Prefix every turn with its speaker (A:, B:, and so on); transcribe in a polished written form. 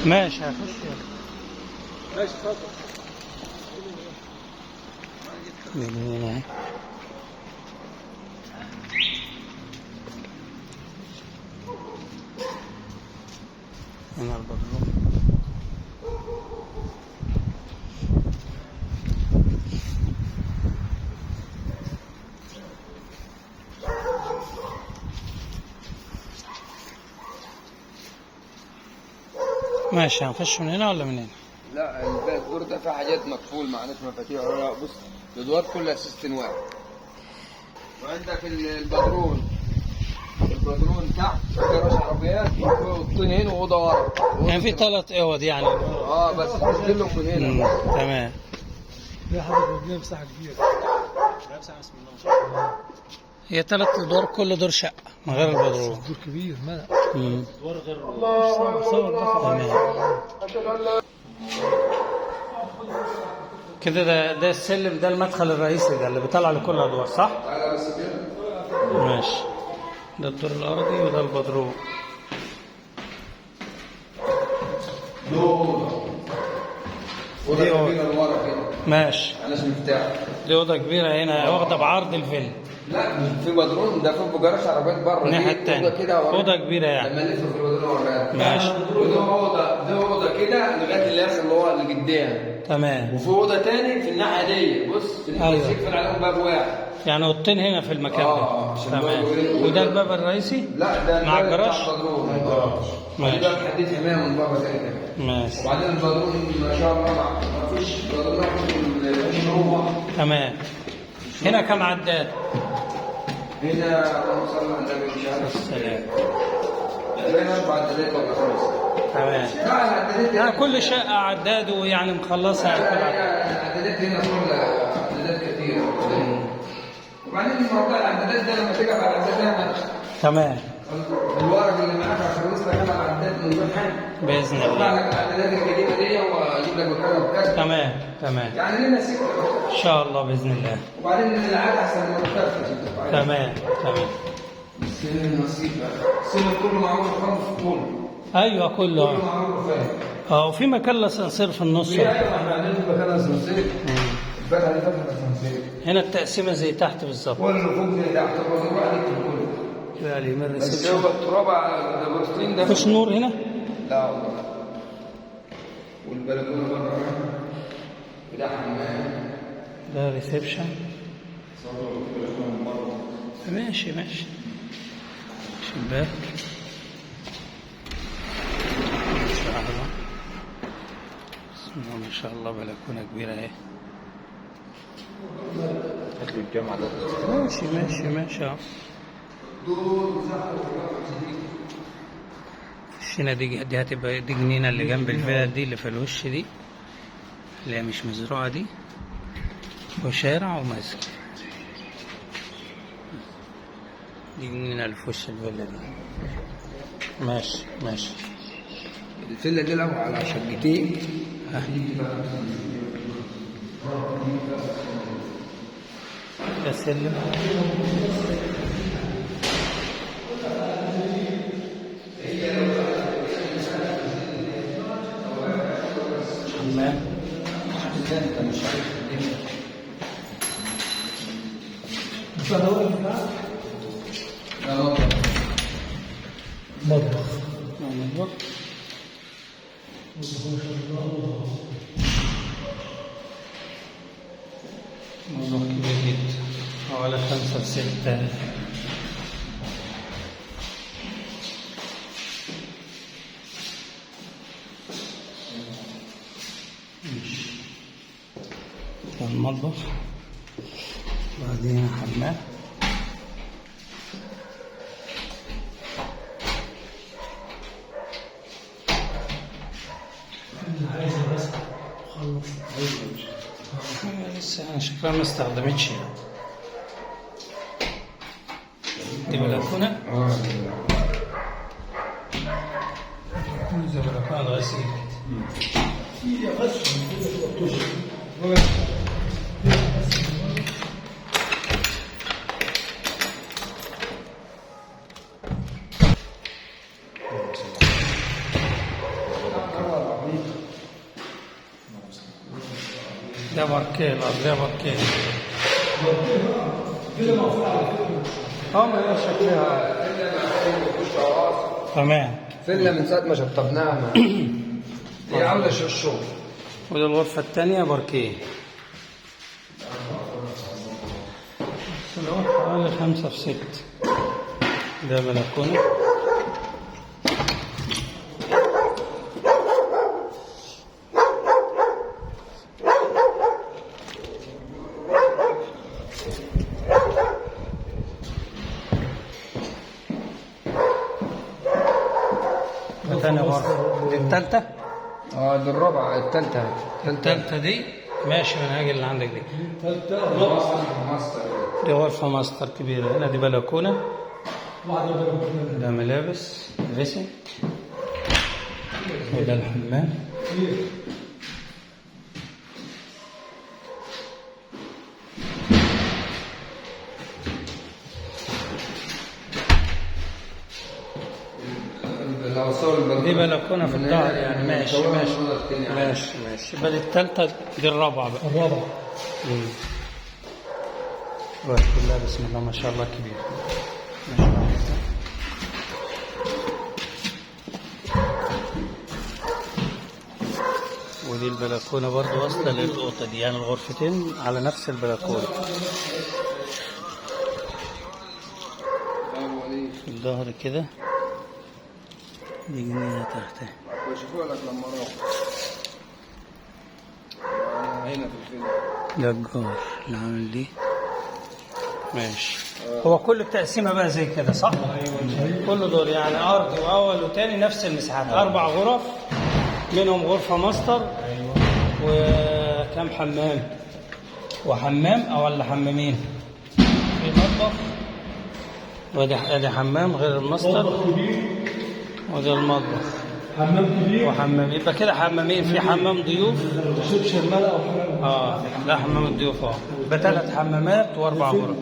A: ماشي هخش.
B: ماشي اتفضل.
A: هنا هنا البدروم. ماشي هنخش من هنا ولا من هنا؟
B: لا الدور ده فيه حاجات مقفول معناش مفاتيح ولا بص الادوار كلها سيستم واحد. وعندك البدرون تحت جراج عربيات اوضتين هنا واوضه ورا.
A: يعني في 3 اوض يعني.
B: بس تنزل لهم من هنا.
A: تمام.
C: في حضرتك بتجيب مساحه كبيره. مساحه بسم الله.
A: هي 3 ادوار، كل دور شقه من غير البدروم.
C: دور كبير ملأ.
A: دور غير
C: صور بس.
A: تمام. كده ده السلم، ده المدخل الرئيسي ده اللي بيطلع لكل الادوار صح؟
B: تعالى بس كده.
A: ماشي. ده الدور الارضي وده البدروم.
B: ودي اوضه ورا كده.
A: ماشي.
B: معلش مفتاح.
A: دي اوضه كبيره هنا واخده بعرض الفيلا.
B: لا في بدرون ده في جراج عربيات بره.
A: الناحيه الثانيه اوضه كبيره يعني.
B: لما نلف في البدرون وراها.
A: ماشي.
B: وده اوضه كده لغايه الاخر اللي هو اللي قدام.
A: تمام.
B: وفي اوضه تاني في الناحيه دي بص في
A: أيوة.
B: يقفل عليهم باب واحد.
A: يعني اوضتين هنا في المكان ده. تمام. وده الباب الرئيسي؟
B: لا ده
A: مع الجراج؟
B: ماشي. ده حديد حمايه من بابا تاني كمان.
A: ماشي.
B: وبعدين البدرون ما شاء الله ما فيش بدرون هو.
A: تمام. هنا كم عداد؟
B: هنا اللهم صل على النبي مش عارف.
A: السلام.
B: بين 4 عدادات ولا 5.
A: تمام.
B: لا العدادات
A: يعني كل شقه عداد ويعني مخلصها كل عداد.
B: العدادات هنا كلها عدادات كتير. وبعدين موضوع العدادات ده لما تيجي على العدادات
A: تمام.
B: الورق اللي معاك هخلص لك انا العداد من غير حاجه.
A: باذن
B: اطلع
A: الله.
B: لك العدادات القديمه دي واجيب لك مكانها بكذا.
A: تمام تمام.
B: يعني لنا سكه.
A: ان شاء الله باذن الله.
B: وبعدين العاده احسن من المختلفه.
A: تمام تمام.
B: السن النصيب بقى. السن كله معروف خمس طول.
A: ايوه
B: كله
A: كله.
B: معروف فاهم.
A: وفي مكان لاسانسير في النص.
B: ايوه احنا عاملين مكان اسانسير. الفتحه دي فتحه اسانسير.
A: هنا التقسيمه زي تحت بالظبط.
B: كله فوق زي تحت الراجل واحد يكتب كله.
A: يعني من
B: بس
A: ريسبشن.
B: هو التراب على البروتين ده.
A: مفيش نور هنا؟
B: لا والله. والبلكونه بره ده حمام.
A: ده ريسبشن. ماشي ماشي. شباك. ما شاء الله. بسم الله ما شاء الله، بلكونه كبيره اهي.
B: هات لي الجامعه ده.
A: ماشي ماشي ماشي اهو. هنا دي هتبقى دي جنينه اللي جنب الفيلا دي اللي في الوش دي اللي هي مش مزروعه دي، وشارع ومسجد. دي جنينه اللي في وش الفيلا دي. ماشي ماشي.
B: الفيلا دي لو على شقتين.
A: ده سلم. حمام.
C: مطبخ.
A: مطبخ. مطبخ كبير جدا حوالي 5 6. ده المطبخ. بعدين حمام. لسه شكلها ما استخدمتش. دي بلكونة. زي بلكونة غسيل ده باركيه، الأرضية باركيه. ما هي شكلها تمام.
B: فيلا من ساعة ما شطبناها هي عاملة شو الشغل.
A: ودي الغرفة الثانية باركيه. الغرفة حوالي 5 في 6. ده بلكونة. تاني غرفة. دي التالتة؟
B: دي الرابعة، التالتة.
A: التالتة دي ماشي من هاجي اللي عندك دي. دي غرفة ماستر كبيرة. هنا دي بلكونة. ده ملابس دريسنج. وده الحمام. دي بلكونة في الظهر يعني. ماشي. يبقى دي التالتة، دي الرابعة بقى.
C: الرابعة.
A: كلها بسم الله ما شاء الله كبيرة. ما شاء الله. ودي البلكونة برضو واصلة للأوضة دي، يعني الغرفتين على نفس البلكونة. في الظهر كده دي جنينة تحتها.
B: بشوفوا لك لما اروح. انا هنا في الفيلم.
A: ده الجار اللي عامل دي. ماشي. هو كل التقسيمة بقى زي كده صح؟ كل دور يعني أرضي وأول وتاني نفس المساحات. 4 غرف منهم غرفة ماستر. وكم حمام؟ وحمام ولا حمامين؟ في مطبخ. وادي حمام غير الماستر. وده المطبخ.
C: حمام كبير.
A: وحمام. يبقى كده حمامين. في حمام ضيوف.
C: شرملة أو حمام.
A: لا حمام الضيوف. يبقى 3 حمامات و4 غرف.